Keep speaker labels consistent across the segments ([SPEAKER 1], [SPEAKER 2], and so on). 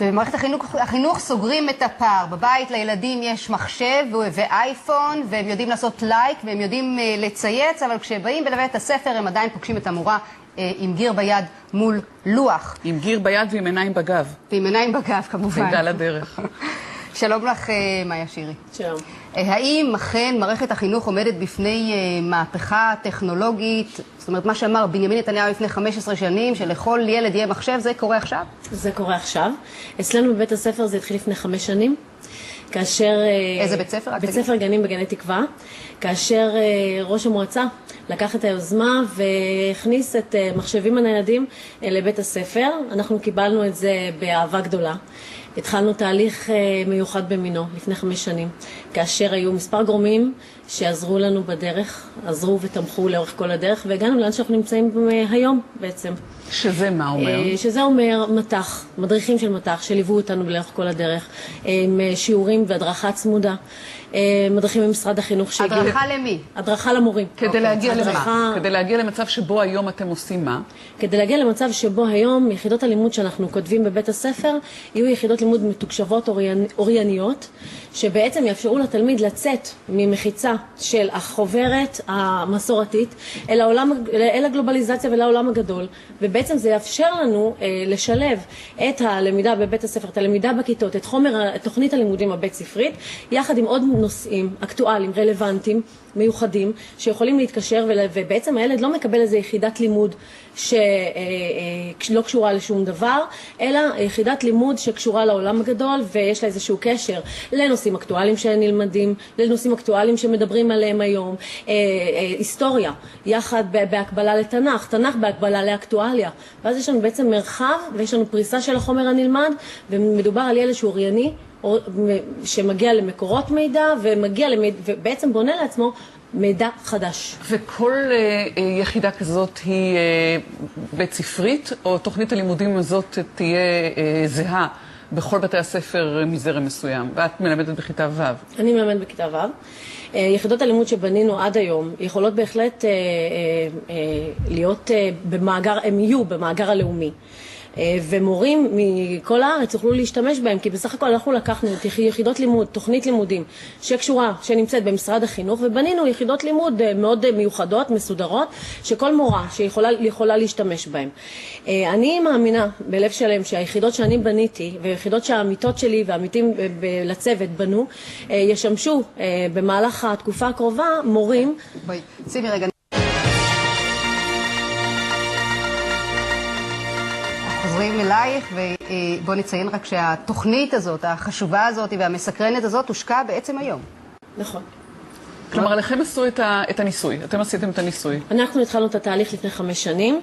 [SPEAKER 1] במערכת החינוך סוגרים את הפער. בבית לילדים יש מחשב ואייפון, והם יודעים לעשות לייק, והם יודעים לצייץ, אבל כשבאים לבית הספר הם עדיין פוגשים את המורה עם גיר ביד מול לוח.
[SPEAKER 2] עם גיר ביד ועם עיניים בגב.
[SPEAKER 1] ועם עיניים בגב, כמובן.
[SPEAKER 2] תודה לדרך.
[SPEAKER 1] שלום לך, מאיה שירי.
[SPEAKER 3] שלום.
[SPEAKER 1] האם אכן מערכת החינוך עומדת בפני מהפכה טכנולוגית? זאת אומרת, מה שאמר בנימין נתניהו לפני 15 שנים, שלכל ילד יהיה מחשב, זה קורה עכשיו?
[SPEAKER 3] זה קורה עכשיו. אצלנו בבית הספר זה התחיל לפני 5 שנים. כאשר...
[SPEAKER 1] איזה בית ספר?
[SPEAKER 3] בית ספר גנים בגני תקווה. כאשר ראש המועצה לקח את היוזמה והכניס את מחשבים הניידים לבית הספר. אנחנו קיבלנו את זה באהבה גדולה. התחלנו תהליך מיוחד במינו לפני 5 שנים, כאשר היו מספר גורמים שעזרו לנו בדרך, עזרו ותמכו לאורך כל הדרך, והגענו לאן שאנחנו נמצאים היום בעצם.
[SPEAKER 2] שזה מה אומר?
[SPEAKER 3] שזה אומר מתח, מדריכים של מתח, שליוו אותנו לאורך כל הדרך, עם שיעורים והדרכה צמודה. מדריכים ממשרד החינוך שהגיעו...
[SPEAKER 1] הדרכה למי?
[SPEAKER 3] הדרכה למורים.
[SPEAKER 2] כדי להגיע למצב שבו היום אתם עושים מה?
[SPEAKER 3] כדי להגיע למצב שבו היום יחידות הלימוד שאנחנו כותבים בבית הספר יהיו יחידות לימוד מתוקשבות אורייניות, שבעצם יאפשרו לתלמיד לצאת ממחיצה של החוברת המסורתית אל הגלובליזציה ולעולם הגדול, ובעצם זה יאפשר לנו לשלב את הלמידה בבית הספר, את הלמידה בכיתות, את תוכנית הלימודים הבית ספרית, יחד עם עוד נושאים אקטואליים, רלוונטיים, מיוחדים, שיכולים להתקשר, ובעצם הילד לא מקבל איזו יחידת לימוד שלא קשורה לשום דבר, אלא יחידת לימוד שקשורה לעולם הגדול, ויש לה איזשהו קשר לנושאים אקטואליים שנלמדים, לנושאים אקטואליים שמדברים עליהם היום, היסטוריה, יחד בהקבלה לתנ"ך, תנ"ך בהקבלה לאקטואליה, ואז יש לנו בעצם מרחב, ויש לנו פריסה של החומר הנלמד, ומדובר על ילד שהוא אורייני, שמגיע למקורות מידע ובעצם בונה לעצמו מידע חדש.
[SPEAKER 2] וכל יחידה כזאת היא בית ספרית, או תוכנית הלימודים הזאת תהיה זהה בכל בתי הספר מזרם מסוים? ואת מלמדת בכיתה ו'. אני
[SPEAKER 3] מלמדת בכיתה ו'. יחידות הלימוד שבנינו עד היום יכולות בהחלט להיות במאגר, הם יהיו במאגר הלאומי. ומורים מכל הארץ יוכלו להשתמש בהם, כי בסך הכל אנחנו לקחנו את יחידות לימוד, תוכנית לימודים שקשורה, שנמצאת במשרד החינוך, ובנינו יחידות לימוד מאוד מיוחדות, מסודרות, שכל מורה שיכולה להשתמש בהם. אני מאמינה בלב שלם שהיחידות שאני בניתי, ויחידות שהעמיתות שלי והעמיתים לצוות בנו, ישמשו במהלך התקופה הקרובה מורים.
[SPEAKER 1] בואי, שימי רגע. חוזרים אלייך, ובוא נציין רק שהתוכנית הזאת, החשובה הזאת והמסקרנת הזאת, הושקעה בעצם היום.
[SPEAKER 3] נכון.
[SPEAKER 2] כלומר, לכם עשו את הניסוי, אתם עשיתם את הניסוי.
[SPEAKER 3] אנחנו התחלנו את התהליך לפני 5 שנים,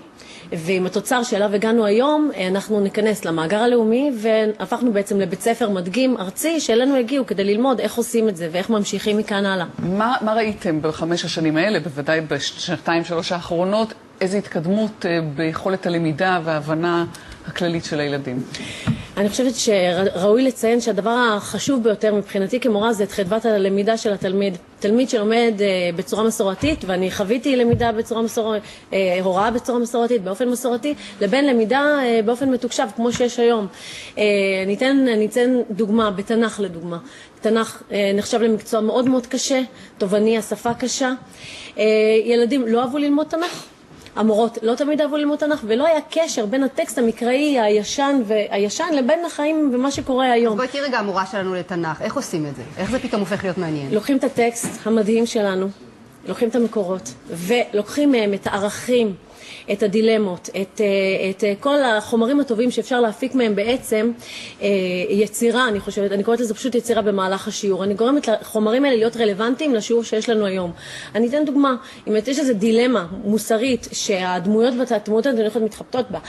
[SPEAKER 3] ועם התוצר שאליו הגענו היום, אנחנו ניכנס למאגר הלאומי, והפכנו בעצם לבית ספר מדגים ארצי, שאלינו הגיעו כדי ללמוד איך עושים את זה, ואיך ממשיכים מכאן הלאה.
[SPEAKER 2] מה ראיתם ב5 השנים האלה, בוודאי ב2-3 האחרונות, איזו התקדמות ביכולת הלמידה וההבנה הכללית של הילדים?
[SPEAKER 3] אני חושבת שראוי לציין שהדבר החשוב ביותר מבחינתי כמורה זה את חדוות הלמידה של התלמיד. תלמיד שלומד בצורה מסורתית, ואני חוויתי למידה בצורה מסורתית, הוראה בצורה מסורתית, באופן מסורתי, לבין למידה באופן מתוקשב, כמו שיש היום. ניתן דוגמה, בתנ"ך לדוגמה. תנ"ך נחשב למקצוע מאוד מאוד קשה, תובעני, השפה קשה. ילדים לא אהבו ללמוד תנ"ך. המורות לא תמיד אהבו ללמוד תנ"ך, ולא היה קשר בין הטקסט המקראי הישן לבין החיים ומה שקורה היום.
[SPEAKER 1] אז בואי תראי רגע המורה שלנו לתנ"ך, איך עושים את זה? איך זה פתאום הופך להיות מעניין?
[SPEAKER 3] לוקחים את הטקסט המדהים שלנו, לוקחים את המקורות, ולוקחים מהם את הערכים, את הדילמות, את כל החומרים הטובים שאפשר להפיק מהם בעצם יצירה, אני חושבת, אני קוראת לזה פשוט יצירה במהלך השיעור. אני גורמת לחומרים האלה להיות רלוונטיים לשיעור שיש לנו היום. אני אתן דוגמה, אם יש איזו דילמה מוסרית שהדמויות הדמויות מתחבטות בה,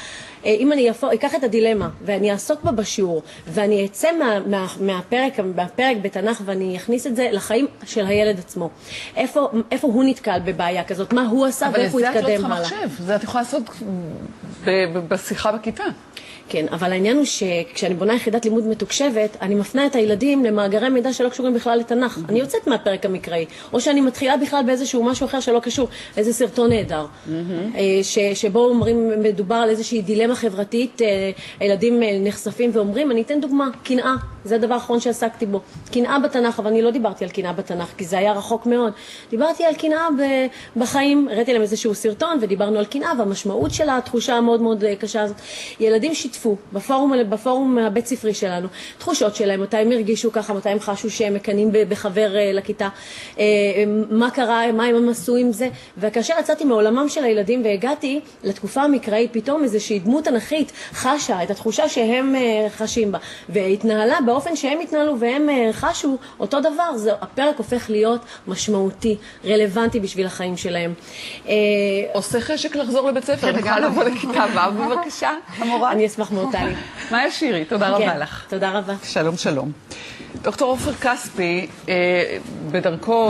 [SPEAKER 3] אם אני אקח את הדילמה ואני אעסוק בה בשיעור ואני אצא מהפרק בתנ"ך ואני אכניס את זה לחיים של הילד עצמו. איפה הוא נתקל בבעיה כזאת? מה הוא עשה ואיפה הוא התקדם הלאה?
[SPEAKER 2] אבל את זה את לא צריכה מחשב, זה את יכולה לעשות בשיחה בכיתה.
[SPEAKER 3] כן, אבל העניין הוא שכשאני בונה יחידת לימוד מתוקשבת, אני מפנה את הילדים למאגרי מידע שלא קשורים בכלל לתנ"ך. אני יוצאת מהפרק המקראי, או שאני מתחילה בכלל באיזשהו משהו אחר שלא קשור, איזה סרטון נהדר, שבו אומרים, מדובר על איזושהי דילמה חברתית, הילדים נחשפים ואומרים, אני אתן דוגמה, קנאה, זה הדבר האחרון שעסקתי בו. קנאה בתנ"ך, אבל אני לא דיברתי על קנאה בתנ"ך, כי זה היה רחוק מאוד. דיברתי על קנאה בחיים, הראיתי להם איזשהו סרטון, ודיברנו על קנאה, והמשמעות של התחושה המאוד מאוד קשה הזאת. ילדים שיתפו בפורום הבית ספרי שלנו, תחושות שלהם, מתי הם הרגישו ככה, מתי הם חשו שהם מקנים בחבר לכיתה, מה קרה, מה הם עשו עם זה, וכאשר יצאתי מעולמם של הילדים והגעתי לתקופה המקראית, פתאום איזושהי דמות תנ"כית חשה את התחושה שהם חשים בה, והתנהלה באופן שהם התנהלו והם חשו אותו דבר, הפרק הופך להיות משמעותי, רלוונטי בשביל החיים שלהם.
[SPEAKER 2] עושה חשק לחזור לבית ספר, נוכל לבוא לכיתה ו' בבקשה, המורה.
[SPEAKER 3] אני אשמח מאוד, טלי.
[SPEAKER 2] מאיה שירי, תודה רבה לך.
[SPEAKER 3] תודה רבה.
[SPEAKER 2] שלום, שלום. דוקטור עופר כספי, בדרכו